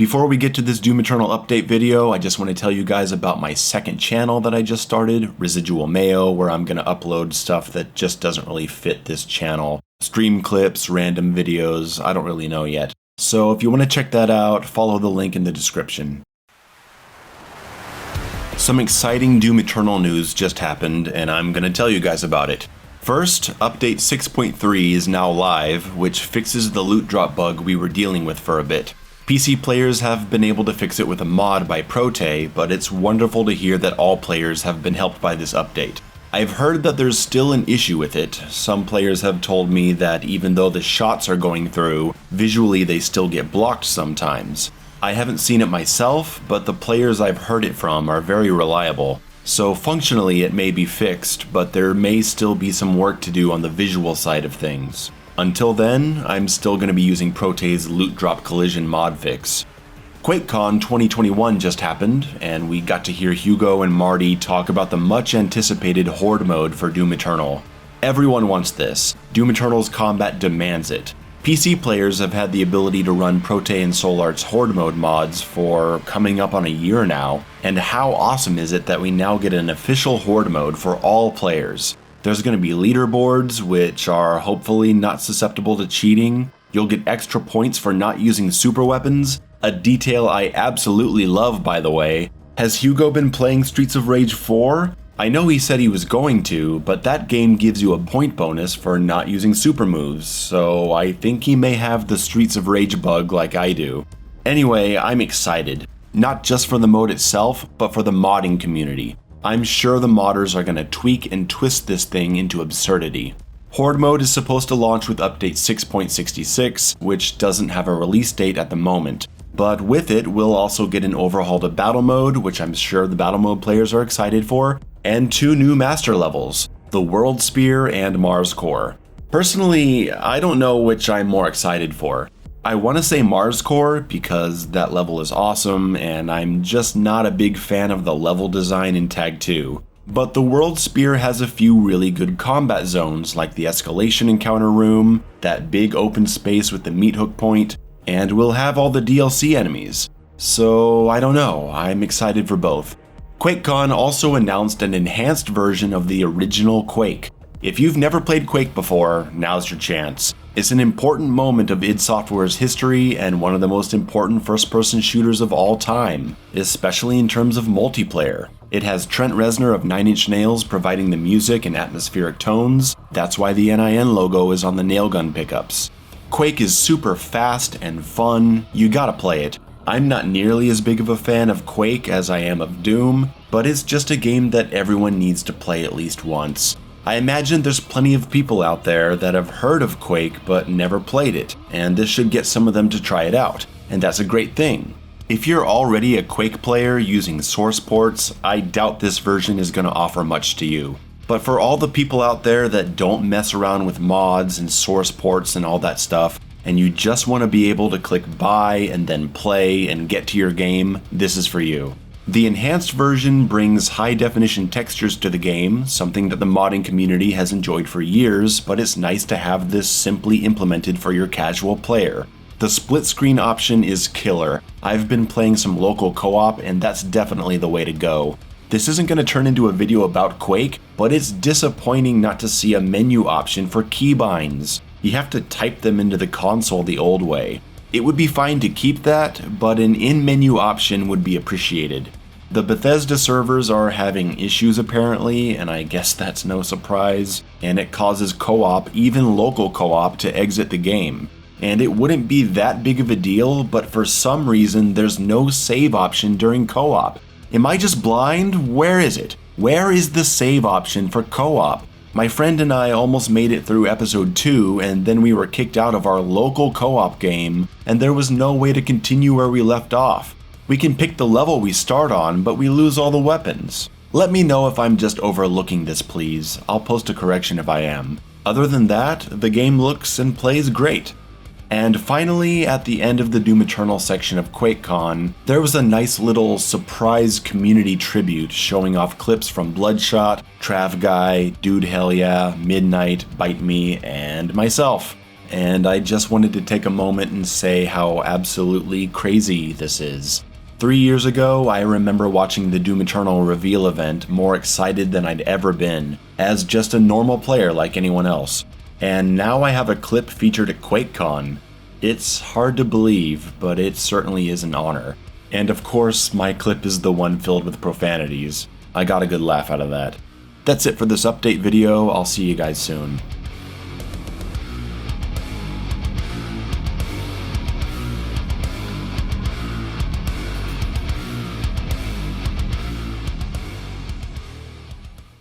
Before we get to this Doom Eternal update video, I just want to tell you guys about my second channel that I just started, Residual Mayo, where I'm going to upload stuff that just doesn't really fit this channel. Stream clips, random videos, I don't really know yet. So if you want to check that out, follow the link in the description. Some exciting Doom Eternal news just happened, and I'm going to tell you guys about it. First, update 6.3 is now live, which fixes the loot drop bug we were dealing with for a bit. PC players have been able to fix it with a mod by Prote, but it's wonderful to hear that all players have been helped by this update. I've heard that there's still an issue with it. Some players have told me that even though the shots are going through, visually they still get blocked sometimes. I haven't seen it myself, but the players I've heard it from are very reliable. So functionally it may be fixed, but there may still be some work to do on the visual side of things. Until then, I'm still going to be using Prote's loot drop collision mod fix. QuakeCon 2021 just happened, and we got to hear Hugo and Marty talk about the much anticipated Horde Mode for Doom Eternal. Everyone wants this. Doom Eternal's combat demands it. PC players have had the ability to run Prote and SolarT's Horde Mode mods for coming up on a year now, and how awesome is it that we now get an official Horde Mode for all players. There's going to be leaderboards, which are hopefully not susceptible to cheating. You'll get extra points for not using super weapons, a detail I absolutely love, by the way. Has Hugo been playing Streets of Rage 4? I know he said he was going to, but that game gives you a point bonus for not using super moves, so I think he may have the Streets of Rage bug like I do. Anyway, I'm excited. Not just for the mode itself, but for the modding community. I'm sure the modders are going to tweak and twist this thing into absurdity. Horde Mode is supposed to launch with update 6.66, which doesn't have a release date at the moment. But with it, we'll also get an overhaul to Battle Mode, which I'm sure the Battle Mode players are excited for, and 2 new master levels, the World Spear and Mars Core. Personally, I don't know which I'm more excited for. I want to say Mars Core because that level is awesome, and I'm just not a big fan of the level design in Tag 2. But the World Spear has a few really good combat zones, like the Escalation Encounter Room, that big open space with the meat hook point, and we'll have all the DLC enemies. So I don't know, I'm excited for both. QuakeCon also announced an enhanced version of the original Quake. If you've never played Quake before, now's your chance. It's an important moment of id Software's history and one of the most important first-person shooters of all time, especially in terms of multiplayer. It has Trent Reznor of Nine Inch Nails providing the music and atmospheric tones. That's why the NIN logo is on the nailgun pickups. Quake is super fast and fun, you gotta play it. I'm not nearly as big of a fan of Quake as I am of Doom, but it's just a game that everyone needs to play at least once. I imagine there's plenty of people out there that have heard of Quake but never played it, and this should get some of them to try it out, and that's a great thing. If you're already a Quake player using source ports, I doubt this version is going to offer much to you. But for all the people out there that don't mess around with mods and source ports and all that stuff, and you just want to be able to click buy and then play and get to your game, this is for you. The enhanced version brings high-definition textures to the game, something that the modding community has enjoyed for years, but it's nice to have this simply implemented for your casual player. The split screen option is killer. I've been playing some local co-op, and that's definitely the way to go. This isn't going to turn into a video about Quake, but it's disappointing not to see a menu option for keybinds. You have to type them into the console the old way. It would be fine to keep that, but an in-menu option would be appreciated. The Bethesda servers are having issues apparently, and I guess that's no surprise, and it causes co-op, even local co-op, to exit the game. And it wouldn't be that big of a deal, but for some reason there's no save option during co-op. Am I just blind? Where is it? Where is the save option for co-op? My friend and I almost made it through episode 2, and then we were kicked out of our local co-op game, and there was no way to continue where we left off. We can pick the level we start on, but we lose all the weapons. Let me know if I'm just overlooking this, please. I'll post a correction if I am. Other than that, the game looks and plays great. And finally, at the end of the Doom Eternal section of QuakeCon, there was a nice little surprise community tribute showing off clips from Bloodshot, Trav Guy, Dude Hell Yeah, Midnight, Bite Me, and myself. and I just wanted to take a moment and say how absolutely crazy this is. 3 years ago, I remember watching the Doom Eternal reveal event more excited than I'd ever been, as just a normal player like anyone else. And now I have a clip featured at QuakeCon. It's hard to believe, but it certainly is an honor. And of course, my clip is the one filled with profanities. I got a good laugh out of that. That's it for this update video. I'll see you guys soon.